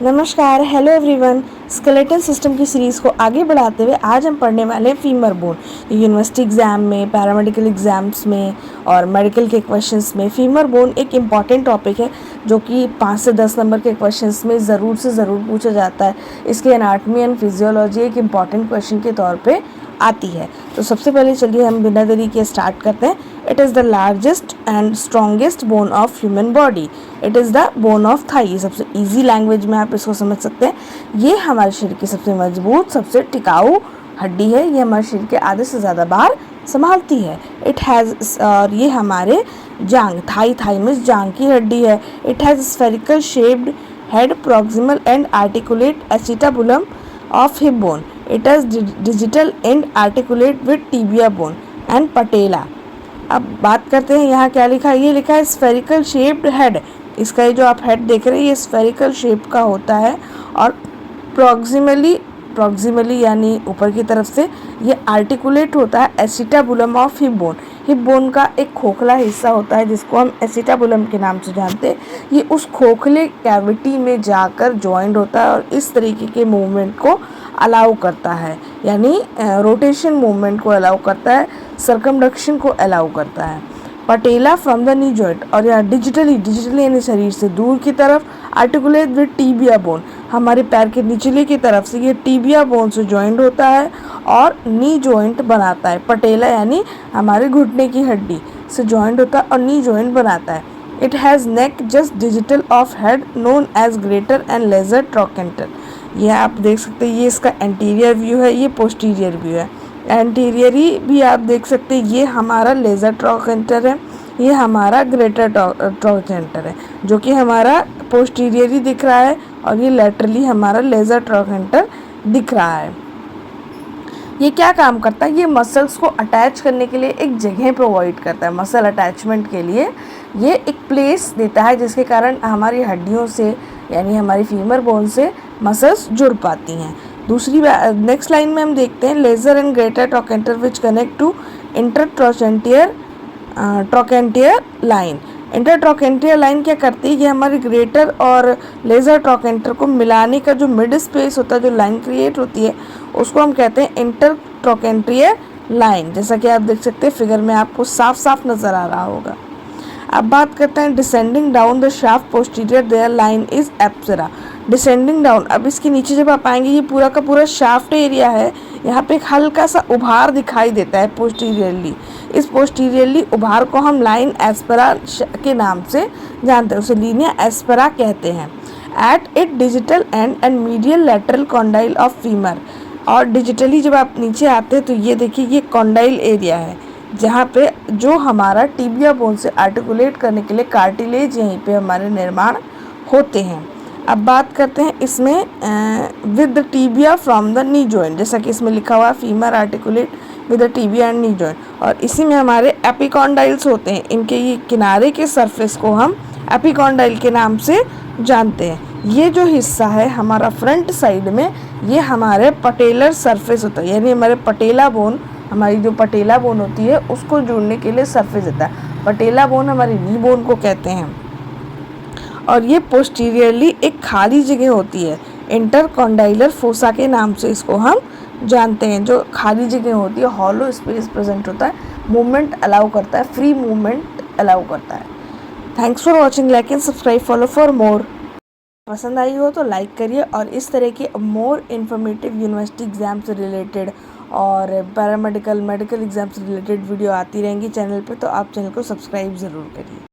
नमस्कार, hello everyone. Skeletal system की series को आगे बढ़ाते हुए आज हम पढ़ने वाले हैं फीमर बोन। यूनिवर्सिटी एग्ज़ाम में, पैरामेडिकल एग्ज़ाम्स में और मेडिकल के क्वेश्चंस में फीमर बोन एक इम्पॉर्टेंट टॉपिक है जो कि 5 से 10 नंबर के क्वेश्चंस में ज़रूर से ज़रूर पूछा जाता है। इसकी एनाटॉमी एंड फिजियोलॉजी एक इम्पॉर्टेंट क्वेश्चन के तौर पर आती है। तो सबसे पहले चलिए हम बिना देरी के स्टार्ट करते हैं। It is the largest and strongest bone of human body. It is the bone of thigh. ये सबसे इजी लैंग्वेज में आप इसको समझ सकते हैं। ये हमारे शरीर की सबसे मजबूत, सबसे टिकाऊ हड्डी है। ये हमारे शरीर के आधे से ज़्यादा भार संभालती है। इट हैज़ और ये हमारे जांग, थाई में जांग की हड्डी है। It has spherical shaped head, proximal and articulate acetabulum of hip bone. It has digital end articulate with tibia bone and patella. अब बात करते हैं यहाँ क्या लिखा है। ये लिखा है स्फेरिकल शेप्ड हेड। इसका ये जो आप हेड देख रहे हैं ये स्फेरिकल शेप का होता है और प्रॉक्सिमली यानी ऊपर की तरफ से ये आर्टिकुलेट होता है acetabulum of hip bone. Hip bone का एक खोखला हिस्सा होता है जिसको हम एसिटाबुलम के नाम से जानते हैं। ये उस खोखले कैविटी में जाकर जॉइंट होता है और इस तरीके के मूवमेंट को अलाउ करता है, यानी रोटेशन मूवमेंट को अलाउ करता है, सर्कमडक्शन को अलाउ करता है। पटेला फ्रॉम द नी जॉइंट, और यहाँ डिजिटली यानी शरीर से दूर की तरफ, आर्टिकुलेट विद टीबिया बोन, हमारे पैर के निचले की तरफ से ये टीबिया बोन से जॉइंट होता है और नी जॉइंट बनाता है। पटेला यानी हमारे घुटने की हड्डी से जॉइंट होता है और नी जॉइंट बनाता है। It has neck just digital of head known as greater and laser trochanter. ये आप देख सकते हैं, ये इसका एंटीरियर व्यू है, ये पोस्टीरियर व्यू है। एंटीरियरी भी आप देख सकते हैं, ये हमारा लेज़र ट्रोकेंटर है, ये हमारा ग्रेटर ट्रोकेंटर है जो कि हमारा पोस्टीरियरी दिख रहा है और ये लेटरली हमारा लेज़र ट्रोकेंटर दिख रहा है। ये क्या काम करता है? ये मसल्स को अटैच करने के लिए एक जगह प्रोवाइड करता है। मसल अटैचमेंट के लिए ये एक प्लेस देता है जिसके कारण हमारी हड्डियों से यानी हमारी फीमर बोन से मसल्स जुड़ पाती हैं। दूसरी नेक्स्ट लाइन में हम देखते हैं lesser and greater trochanter which connect to intertrochanteric line. Intertrochanteric line क्या करती है? ये हमारी ग्रेटर और लेज़र ट्रोकेंटर को मिलाने का जो मिड स्पेस होता है, जो लाइन क्रिएट होती है, उसको हम कहते हैं इंटरट्रोकेंटियर लाइन। जैसा कि आप देख सकते हैं फिगर में आपको साफ साफ नज़र आ रहा होगा। अब बात करते हैं descending down the shaft posterior there line is एप्सरा। डिसेंडिंग डाउन, अब इसके नीचे जब आप आएंगे ये पूरा का पूरा शाफ्ट एरिया है, यहाँ पे एक हल्का सा उभार दिखाई देता है पोस्टीरियरली। इस पोस्टीरियरली उभार को हम लाइन एस्पेरा के नाम से जानते हैं, उसे लीनिया एस्पेरा कहते हैं। At it digital and medial lateral condyle of femur. और डिजिटली जब आप नीचे आते हैं तो ये देखिए ये कॉन्डाइल एरिया है जहाँ पे जो हमारा टीबिया बोन से आर्टिकुलेट करने के लिए कार्टिलेज यहीं पे हमारे निर्माण होते हैं। अब बात करते हैं इसमें with the tibia from the knee joint, जैसा कि इसमें लिखा हुआ है femur articulate with the tibia and knee joint, और इसी में हमारे एपिकॉन्डाइल्स होते हैं। इनके ये किनारे के सरफेस को हम एपिकॉन्डाइल के नाम से जानते हैं। ये जो हिस्सा है हमारा फ्रंट साइड में, ये हमारे पटेलर सरफेस होता है, यानी हमारे पटेला बोन, हमारी जो पटेला बोन होती है उसको जोड़ने के लिए सरफेस देता है। पटेला बोन हमारी नी बोन को कहते हैं और ये पोस्टीरियरली एक खाली जगह होती है, इंटरकॉन्डाइलर फोसा के नाम से इसको हम जानते हैं। जो खाली जगह होती है, हॉलो स्पेस प्रेजेंट होता है, मूवमेंट अलाउ करता है, फ्री मूवमेंट अलाउ करता है। Thanks for watching, like and subscribe, follow for more. पसंद आई हो तो लाइक करिए और इस तरह के मोर इन्फॉर्मेटिव यूनिवर्सिटी एग्ज़ाम से रिलेटेड और पैरामेडिकल मेडिकल एग्ज़ाम से रिलेटेड वीडियो आती रहेंगी चैनल पे, तो आप चैनल को सब्सक्राइब ज़रूर करिए।